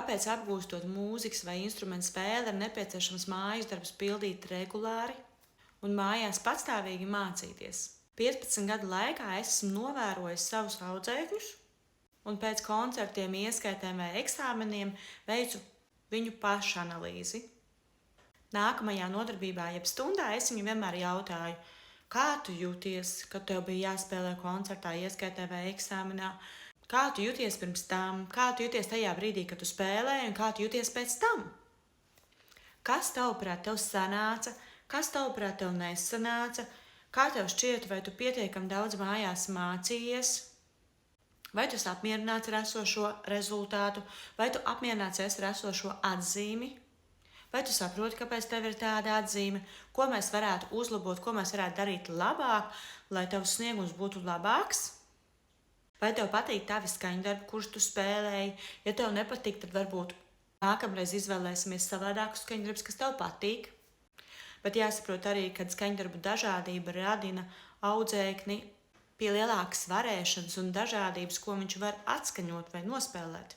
Kāpēc apgūstot mūzikas vai instrumentu spēli ir nepieciešams mājas darbus pildīt regulāri un mājās patstāvīgi mācīties? 15 gadu laikā esmu novērojis savus audzēkņus un pēc koncertiem, ieskaitēm vai eksāmeniem veicu viņu pašanalīzi. Nākamajā nodarbībā, jeb stundā, es viņu vienmēr jautāju, kā tu jūties, kad tev bija jāspēlē koncertā, ieskaitē vai eksāmenā? Kā tu jūties pirms tam? Kā tu jūties tajā brīdī, kad tu spēlēji, un kā tu jūties pēc tam? Kas tavuprāt tev sanāca? Kas tavuprāt tev nesanāca? Kā tev šķiet, vai tu pietiekami daudz mājās mācījies? Vai tu esi apmierināts ar esošo rezultātu? Vai tu apmierināts esi ar esošo atzīmi? Vai tu saproti, kāpēc tev ir tāda atzīme? Ko mēs varētu uzlabot, ko mēs varētu darīt labāk, lai tavs sniegums būtu labāks? Vai tev patīk tavi skaņdarbi, kurus tu spēlēji? Ja tev nepatīk, tad varbūt nākamreiz izvēlēsimies savādākus skaņdarbus, kas tev patīk. Bet jāsaprot arī, ka skaņdarbu dažādība radina audzēkni pie lielākas varēšanas un dažādības, ko viņš var atskaņot vai nospēlēt.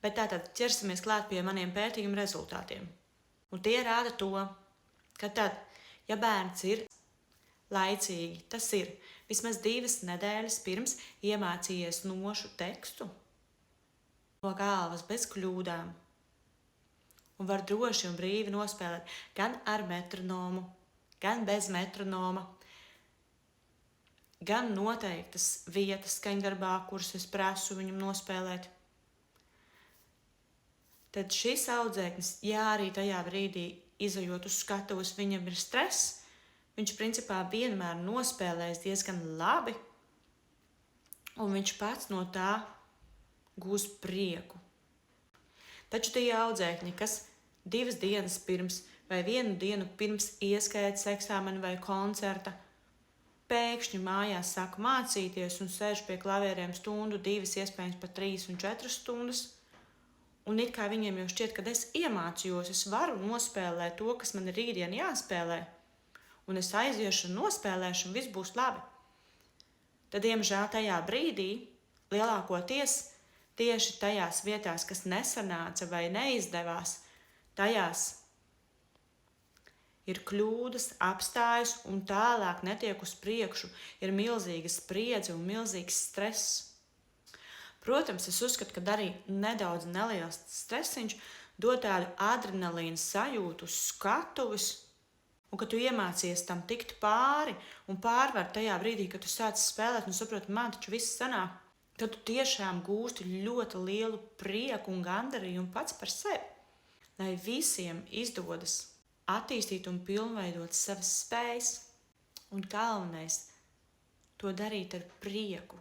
Bet tātad ķersimies klāt pie maniem pētījuma rezultātiem. Un tie rāda to, ka tad, ja bērns ir laicīgi, tas ir vismaz 2 nedēļas pirms iemācījies nošu tekstu no galvas bez kļūdām un var droši un brīvi nospēlēt gan ar metronomu, gan bez metronoma, gan noteiktas vietas skaņdarbā, kuras es prasu viņam nospēlēt. Tad šis audzēknis, ja arī tajā brīdī izejot uz skatuves, viņam ir stress, viņš principā vienmēr nospēlēs diezgan labi, un viņš pats no tā gūs prieku. Taču tie audzēkņi, kas 2 dienas pirms vai 1 dienu pirms ieskaites eksāmena vai koncerta pēkšņi mājās sāk mācīties un sēž pie klavieriem stundu, 2, iespējams pat 3 un 4 stundas, un it kā viņiem jau šķiet, ka es iemācījos, es varu nospēlēt to, kas man ir rītdien jāspēlē, un es aiziešu un nospēlēšu, un viss būs labi. Tad, diemžēl, tajā brīdī lielākoties tieši tajās vietās, kas nesanāca vai neizdevās, tajās ir kļūdas, apstājas un tālāk netiek uz priekšu, ir milzīga spriedze un milzīgs stress. Protams, es uzskatu, ka arī nedaudz neliels stresiņš dod tādu adrenalīnu sajūtu uz skatuves, un ka tu iemācies tam tikt pāri un pārvar tajā brīdī, kad tu sāc spēlēt un saproti, man taču viss sanāk, tad tu tiešām gūsti ļoti lielu prieku un gandarījumu pats par sevi. Lai visiem izdodas attīstīt un pilnveidot savas spējas, un galvenais to darīt ar prieku.